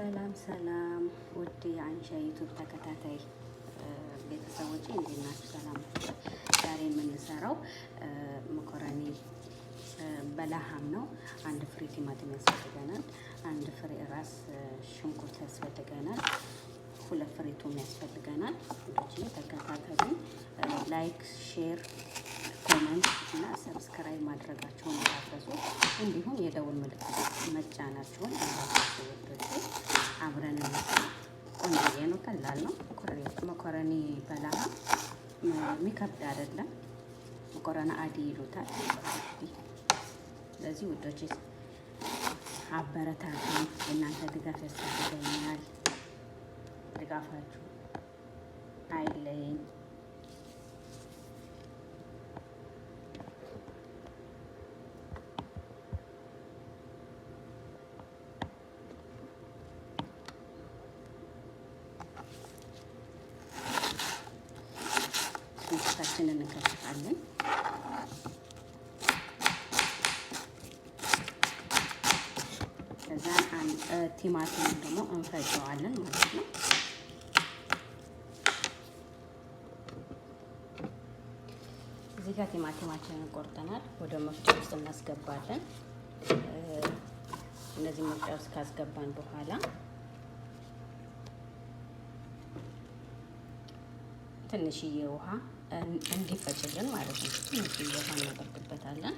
ሰላም ውድ የአንሻ ዩቱብ ተከታታይ ቤተሰቦቼ እንዴት ናችሁ? ሰላም ናችሁ? ዛሬ የምንሰራው መኮረኒ በላሃም ነው። አንድ ፍሬ ቲማቲም ያስፈልገናል። አንድ ፍሬ ራስ ሽንኩርት ያስፈልገናል። ሁለት ፍሬ ቱም ያስፈልገናል። ውዶቼ ተከታተሉኝ። ላይክ፣ ሼር፣ ኮሜንት እና ሰብስክራይብ ማድረጋችሁን እንዳትረሱ፣ እንዲሁም የደውል ምልክት መጫናችሁን እንዳትረሱ። ውዶቼ አብረን ቆንጆ ነው፣ ቀላል ነው። መኮረኒ በላሃም የሚከብድ አይደለም። መኮረኒ አዲ ይሉታል። ስለዚህ ውዶቼ አበረታቱኝ። እናንተ ድጋፍ ያስፈልገኛል። ድጋፋችሁ አይለኝ። ሽንኩርታችንን እንከትፋለን። ከዛ ቲማቲም ደግሞ እንፈጨዋለን ማለት ነው። እዚህ ጋር ቲማቲማችንን ቆርጠናል። ወደ መፍጫ ውስጥ እናስገባለን። እነዚህ መፍጫ ውስጥ ካስገባን በኋላ ትንሽዬ ውሃ እንዲፈጭልን ማለት ነው። ትንሽዬ ውሃ እናደርግበታለን።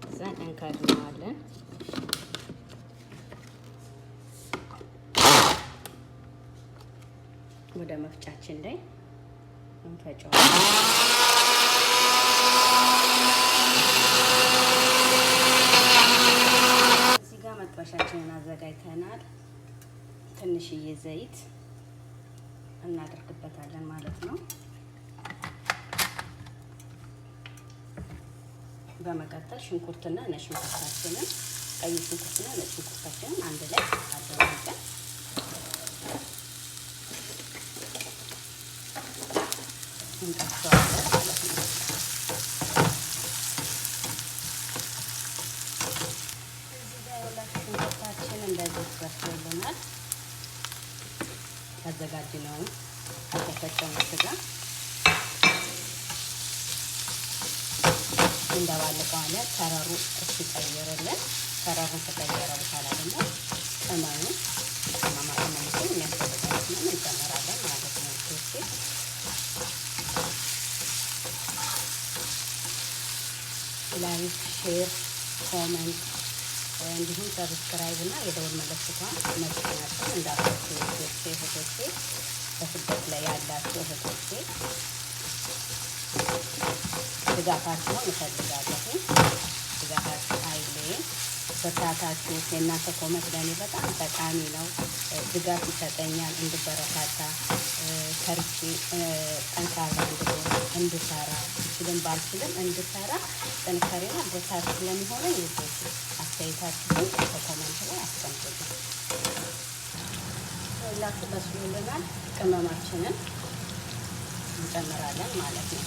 እዛን እንከድነዋለን። ወደ መፍጫችን ላይ እንፈጨዋለን። እዚህ ጋር መጥበሻችንን አዘጋጅተናል። ትንሽዬ ዘይት እናደርግበታለን ማለት ነው። በመቀጠል ሽንኩርትና ነጭ ሽንኩርታችንን፣ ቀይ ሽንኩርትና ነጭ ሽንኩርታችንን አንድ ላይ አደባልቀን እንጠብሰዋለን ማለት ነው። እዚህ ጋር ያላችሁ ሽንኩርታችን እንደዚህ በስሎልናል። ያዘጋጅነውን የተፈጨውን ስጋ እንደባለቀዋለን። ከረሩ እስኪቀየርልን፣ ከረሩን ከቀየረ በኋላ ደግሞ ቅመማ ቅመሞችን የሚያስፈልገንን እንጨምራለን ማለት ነው። ላይክ፣ ሼር፣ ኮመንት እንዲሁም ሰብስክራይብ እና የደወል ምልክቷን መጫናችሁን እንዳትረሱ። እህቶቼ በስደት ላይ ያላችሁ እህቶቼ ድጋፋችሁን እፈልጋለሁ። ድጋፋችሁ አይለየን። በርታታችሁ። የእናንተ ኮመንት ለእኔ በጣም ጠቃሚ ነው። ድጋፍ ይሰጠኛል እንድበረታታ፣ ሰርቼ ጠንካራ እንድሰራ፣ ብችልም ባልችልም እንድሰራ ጥንካሬና ብርታት ስለሚሆነኝ ውዶች አስተያየታችሁን በኮመንት ላይ አስቀምጡልኝ። ሁላችሁ በስሎልናል። ቅመማችንን እንጨምራለን ማለት ነው።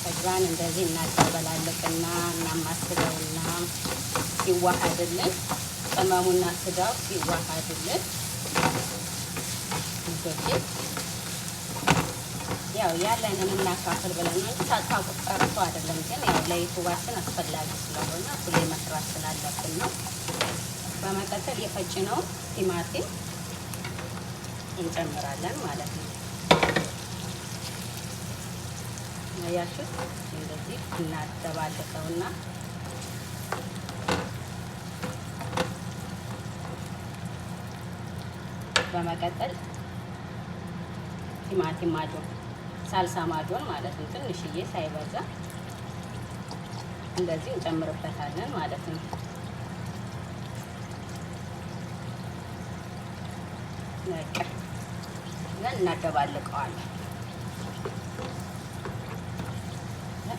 ከዛን እንደዚህ እናቀበላለቅና እናማስለውና ሲዋሃድልን፣ ቅመሙና ስጋው ሲዋሃድልን ውዶቼ ያው ያለንን እናካፍል ብለን ነው እንጂ ሳታውቁት ቀርቶ አይደለም። ግን ያው ለዩቱባችን አስፈላጊ ስለሆነ ሁሌ መስራት ስላለብን ነው። በመቀጠል የፈጭነው ቲማቲም እንጨምራለን ማለት ነው። ያያችሁ እንደዚህ እናደባልቀውና በመቀጠል ቲማቲም ማጆን፣ ሳልሳ ማጆን ማለት ነው። ትንሽዬ ሳይበዛ እንደዚህ እንጨምርበታለን ማለት ነው። እናደባልቀዋለን።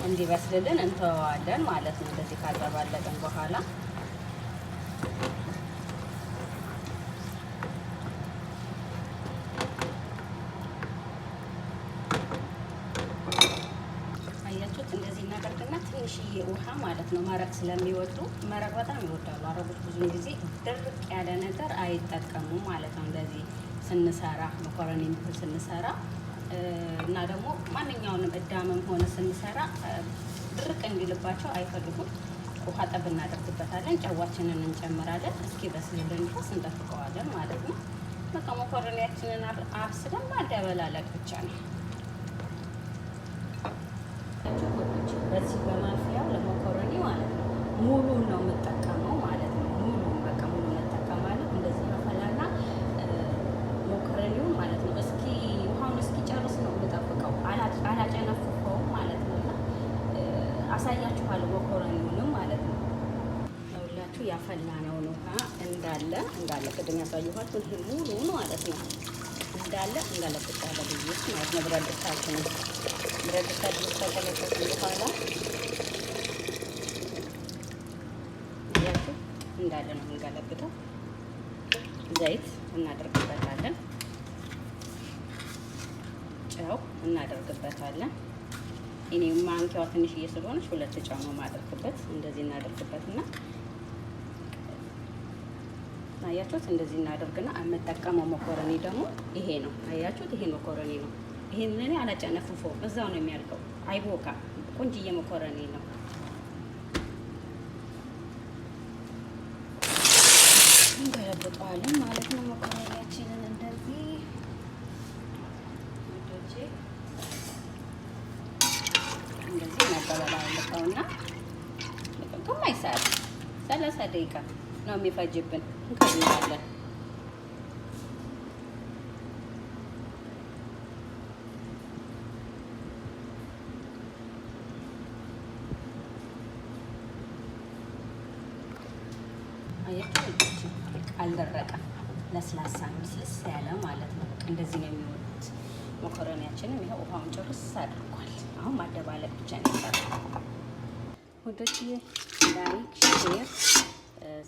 እንዲበስልልን እንተዋዋለን ማለት ነው። እንደዚህ ካደባለቅን በኋላ ትንሽዬ ውሃ ማለት ነው። መረቅ ስለሚወዱ መረቅ በጣም ይወዳሉ አረቦች። ብዙ ጊዜ ድርቅ ያለ ነገር አይጠቀሙም ማለት ነው። እንደዚህ ስንሰራ መኮረኒ ስንሰራ እና ደግሞ ማንኛውንም እዳምም ሆነ ስንሰራ ድርቅ እንዲልባቸው አይፈልጉም። ውሃ ጠብ እናደርግበታለን፣ ጨዋችንን እንጨምራለን። እስኪ በስልን ድረስ እንጠብቀዋለን ማለት ነው። በቃ መኮረኒያችንን አብስለን ማደበላለቅ ብቻ ነው። በዚህ በማፍያው ለመኮረኒ ማለት ነው ሙሉን ነው የምጠቀመው ማለት ነው። ሙሉን በቃ ሙሉ እንጠቀማለን። እንደዚህ አፈላና መኮረኒውን ማለት ነው ውሃውን እስኪጨርስ ነው የምጠብቀው። አላጨነፍፈውም ማለት ነው። እና አሳያችኋለሁ መኮረኒውንም ማለት ነው። ሁላችሁ ያፈላነውን ውሃ እንዳለ ቅድም ያሳየኋችሁ ይሄ ሙሉ ማለት ነው እንዳለ እንገለብጣለን ማለት ነው። ብረት ድስታችንን ከገለበጥን በኋላ ያችሁ እንዳለ ነው የምንገለብጠው። ዘይት እናደርግበታለን፣ ጨው እናደርግበታለን። እኔ ማንኪያዋ ትንሽዬ ስለሆነች 2 ጨው ነው የማደርግበት። እንደዚህ እናደርግበትና አያችሁት፣ እንደዚህ እናደርግና የምጠቀመው መኮረኒ ደግሞ ይሄ ነው። አያችሁት፣ ይሄ መኮረኒ ነው። ይሄን እኔ አላጨነፍፈውም፣ እዛው ነው የሚያልቀው። አይቦካም። ቆንጅዬ መኮረኒ ነው። እንገለብጠዋለን ማለት ነው መኮረኒያችንን እንደዚህ እንደዚህ እናቀበላለውና ግማሽ ሰዓት 30 ደቂቃ ነው የሚፈጅብን። እንከድናለን። አያችሁ አልደረቀም፣ ለስላሳ ልስልስ ያለ ማለት ነው። እንደዚህ ነው የሚወዱት። መኮረኒያችንም ይሄው ውሃውን ጨርስ አድርጓል። አሁን ማደባለቅ ብቻ ነው የሚቀረው። ወደዚህ ላይክ፣ ሼር፣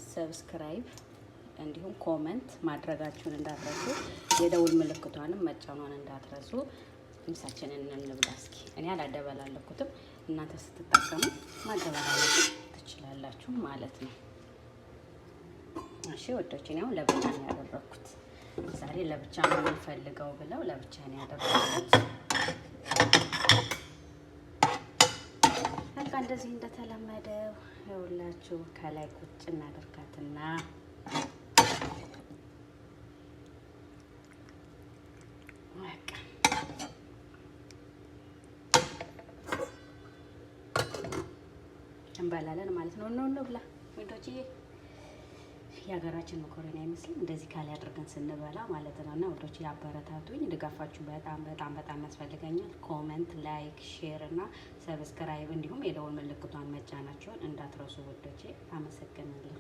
ሰብስክራይብ እንዲሁም ኮመንት ማድረጋችሁን እንዳትረሱ። የደውል ምልክቷንም መጫኗን እንዳትረሱ። ምሳችንን እንብላ እስኪ። እኔ አላደበላለኩትም፣ እናንተ ስትጠቀሙ ማደበላለቅ ትችላላችሁ ማለት ነው። እሺ ወዶቼ ነው ለብቻ ነው ያደረኩት። ዛሬ ለብቻ ነው የምንፈልገው ብለው ለብቻ ነው ያደረኩት። በቃ እንደዚህ እንደተለመደው ይኸውላችሁ ከላይ ቁጭ እናደርጋትና በቃ እንበላለን ማለት ነው። ነው ብላ ወዶቼ የሀገራችን መኮረኒ አይመስልም? እንደዚህ ካለ አድርገን ስንበላ ማለት ነው። እና ወዶች ያበረታቱኝ፣ ድጋፋችሁ በጣም ያስፈልገኛል። ኮመንት፣ ላይክ፣ ሼር እና ሰብስክራይብ እንዲሁም የደወል ምልክቷን መጫናችሁን እንዳትረሱ ወዶቼ። አመሰግናለሁ።